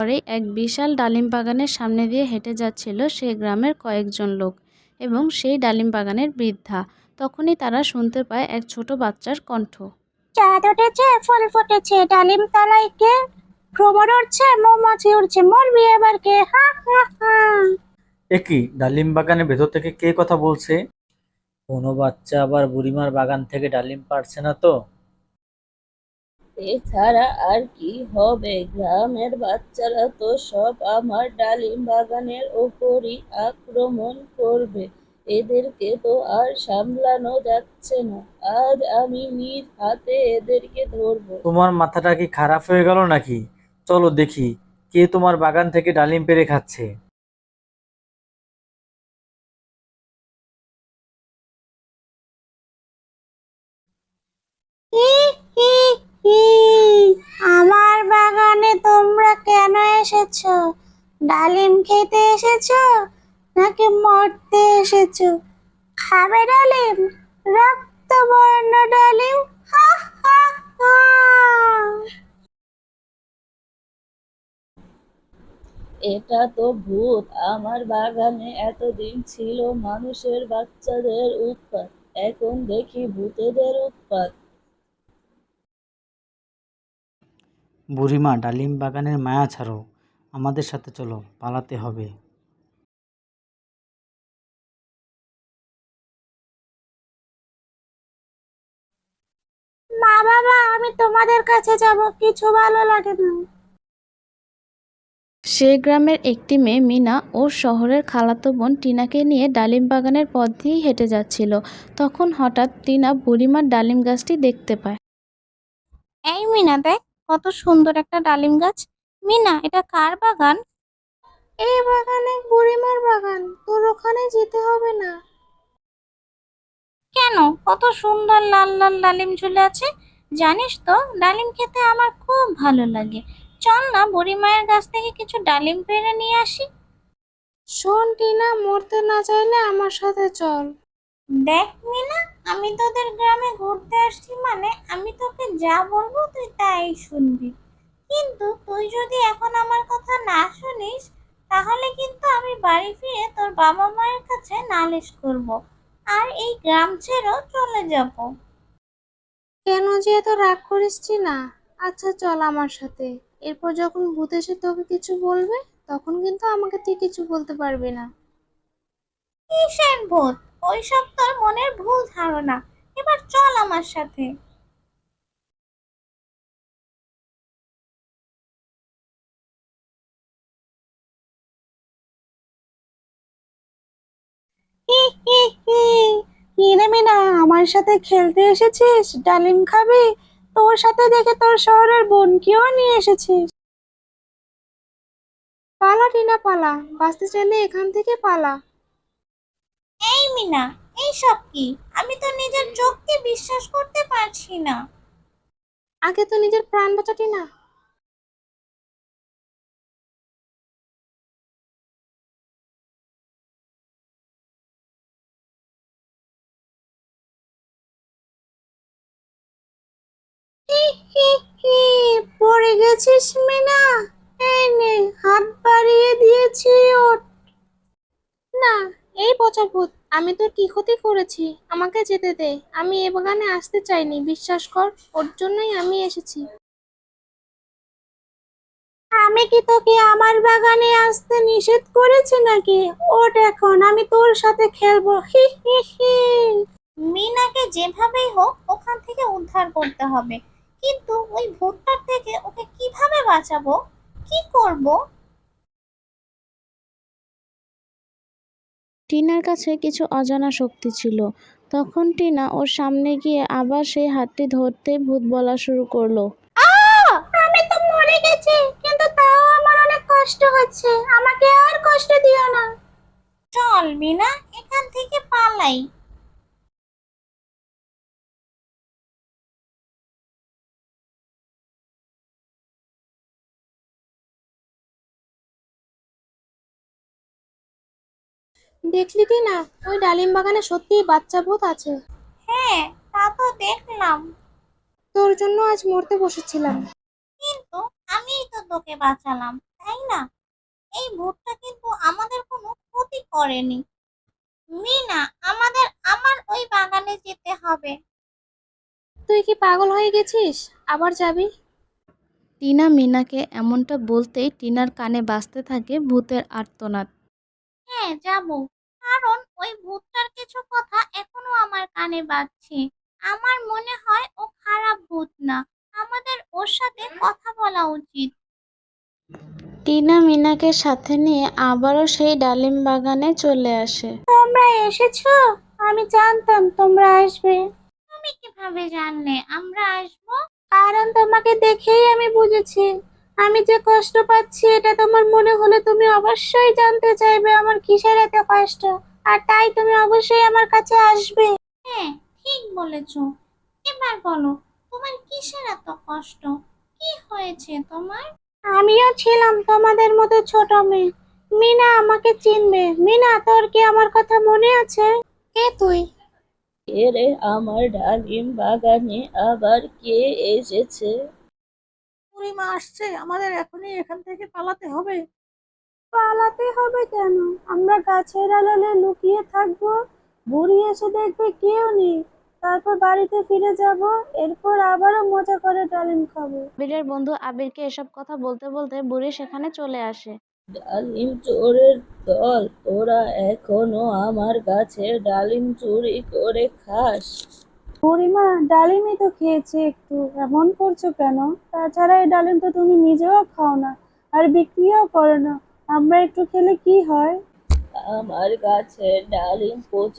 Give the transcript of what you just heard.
পরে এক বিশাল ডালিম বাগানের সামনে দিয়ে হেঁটে যাচ্ছিল সে গ্রামের কয়েকজন লোক এবং সেই ডালিম বাগানের বৃদ্ধা। তখনই তারা শুনতে পায় এক ছোট বাচ্চার কণ্ঠ। চাঁদ উঠেছে, ফুল ফুটেছে, ডালিম তলায় কে? ভ্রমর উড়ছে, মৌমাছি উড়ছে, মরবি এবার কে? হা হা হা। এ কি, ডালিম বাগানের ভেতর থেকে কে কথা বলছে? কোনো বাচ্চা আবার বুড়িমার বাগান থেকে ডালিম পাড়ছে না তো? এছাড়া আর কি হবে? গ্রামের বাচ্চারা তো সব আমার ডালিম বাগানের ওপরই আক্রমণ করবে। এদেরকে তো আর সামলানো যাচ্ছে না। আজ আমি নিজ হাতে এদেরকে ধরবো। তোমার মাথাটা কি খারাপ হয়ে গেল নাকি? চলো দেখি কে তোমার বাগান থেকে ডালিম পেড়ে খাচ্ছে। হি হি হি। আমার বাগানে তোমরা কেন এসেছো? ডালিম খেতে এসেছো নাকি মরতে এসেছো? খাবে ডালিম, রক্তবর্ণ ডালিম। হা হা হা। এটা তো ভূত। আমার বাগানে এতদিন ছিল মানুষের বাচ্চাদের উৎপাত, এখন দেখি ভূতেদের উৎপাত। বুড়িমা, ডালিম বাগানের মায়া ছাড়ো, আমাদের সাথে চলো, পালাতে হবে। মা বাবা, আমি তোমাদের কাছে যাব, কিছু ভালো লাগে না। সে গ্রামের একটি মেয়ে মিনা ওর শহরের খালাতো বোন টিনাকে নিয়ে ডালিম বাগানের পথ দিয়েই হেঁটে যাচ্ছিল। তখন হঠাৎ টিনা বুড়িমার ডালিম গাছটি দেখতে পায়। এই মিনা, দেখ কত সুন্দর একটা ডালিম গাছ। মিনা, এটা কার বাগান? এই বাগানে বুড়িমার বাগান, তোর ওখানে যেতে হবে না। কেন? কত সুন্দর লাল লাল ডালিম ঝুলে আছে। জানিস তো, ডালিম খেতে আমার খুব ভালো লাগে। চল না বুড়িমায়ের গাছ থেকে কিছু ডালিম পেড়ে নিয়ে আসি। শোন টিনা, মরতে না চাইলে আমার সাথে চল। দেখ মিনা, আমি তোদের গ্রামে ঘুরতে আসছি মানে আমি তোকে যা বলবো তুই তাই শুনবি। কিন্তু তুই যদি এখন আমার কথা না শুনিস, তাহলে কিন্তু আমি বাড়ি ফিরে তোর বাবা মায়ের কাছে নালিশ করব আর এই গ্রাম ছেড়েও চলে যাব। কেন যে এত রাগ করিস না? আচ্ছা চল আমার সাথে। এরপর যখন ভূত এসে তোকে কিছু বলবে, তখন কিন্তু আমাকে তুই কিছু বলতে পারবি না। কিসের ভূত? ওইসব তোর মনের ভুল ধারণা। এবার চল আমার সাথে। হি হি হি। কি রে মিনা, আমার সাথে খেলতে এসেছিস? ডালিম খাবি? তোর সাথে দেখে তোর শহরের বোনকেও নিয়ে এসেছিস। পালা টিনা পালা, বাঁচতে চাইলে এখান থেকে পালা। এই মিনা, এইসব কি? আমি তো নিজের চোখকে বিশ্বাস করতে পারছি না। আগে তো নিজের প্রাণ বাঁচা টিনা। হি হি হি। পড়ে গেছিস মিনা? এই নে, হাত বাড়িয়ে দিয়েছি, ওঠ। না, এই পচা ভূত, আমি তোর কি ক্ষতি করেছি? আমাকে যেতে দে। আমি এ বাগানে আসতে চাইনি, বিশ্বাস কর। ওর জন্যই আমি এসেছি। আমি কি তোকে আমার বাগানে আসতে নিষেধ করেছি নাকি? ওঠ এখন, আমি তোর সাথে খেলবো। হি হি হি। মিনাকে যেভাবেই হোক ওখান থেকে উদ্ধার করতে হবে, কিন্তু ওই ভূতটার থেকে ওকে কিভাবে বাঁচাবো? কি করব? টিনার কাছে কিছু অজানা শক্তি ছিল। তখন টিনা ওর সামনে গিয়ে আবার সেই হাতটি ধরতেই ভূত বলা শুরু করলো। আমি তো মরে গেছি, কিন্তু তাও আমার অনেক কষ্ট হচ্ছে। আমাকে আর কষ্ট দিও না। চল মিনা, এখান থেকে পালাই। দেখলি কি না, ওই ডালিম বাগানে সত্যিই বাচ্চা ভূত আছে। হ্যাঁ, তা তো দেখলাম। তোর জন্য আজ মরতে বসেছিলাম, কিন্তু আমিই তো তোকে বাঁচালাম। তাই না? এই ভূতটা কিন্তু আমাদের কোনো ক্ষতি করেনি। মিনা, আমার ওই বাগানে যেতে হবে। তুই কি পাগল হয়ে গেছিস? আবার যাবি? টিনা মিনাকে এমনটা বলতেই টিনার কানে বাজতে থাকে ভূতের আর্তনাদ। হ্যাঁ, যাব। কারণ ওই ভূতটার কিছু কথা এখনো আমার কানে বাজছে। আমার মনে হয় ও খারাপ ভূত না। আমাদের ওর সাথে কথা বলা উচিত। টিনা মিনাকে সাথে নিয়ে আবারও সেই ডালিম বাগানে চলে আসে। তোমরা এসেছো? আমি জানতাম তোমরা আসবে। তুমি কিভাবে জানলে আমরা আসবো? কারণ তোমাকে দেখেই আমি বুঝেছি। আমি যে কষ্ট পাচ্ছি এটা তোমার মনে হলে তুমি অবশ্যই জানতে চাইবে আমার কিসের এত কষ্ট। আর তাই তুমি অবশ্যই আমার কাছে আসবে। হ্যাঁ, ঠিক বলেছো। এবার বলো, তোমার কিসের এত কষ্ট? কি হয়েছে তোমার? আমিও ছিলাম তোমাদের মতো ছোট মেয়ে। মিনা আমাকে চিনবে। মিনা, তোর কি আমার কথা মনে আছে? কে তুই? কে রে, আমার ডালিম বাগানে আবার কে এসেছে? বুড়িমা আসছে, আমাদের এখনই এখান থেকে পালাতে হবে। পালাতে হবে কেন? আমরা গাছের আড়ালে লুকিয়ে থাকবো। বুড়ি এসে দেখবে কেউ নেই। তারপর বাড়িতে ফিরে যাব। এরপর আবারও মজা করে ডালিম খাবো। আবিরের বন্ধু আবিরকে এসব কথা বলতে বলতে বুড়ি সেখানে চলে আসে। ডালিম চোরের দল, তোরা এখনো আমার গাছের ডালিম চুরি করে খাস? বুড়িমা, ডালিমই তো খেয়েছি একটু, এমন করছো কেন? তাছাড়া এই ডালিম তো তুমি নিজেও খাও না, আর বিক্রিও করো না। আমরা একটু খেলে কি হয়? আমার গাছের ডালিম পচে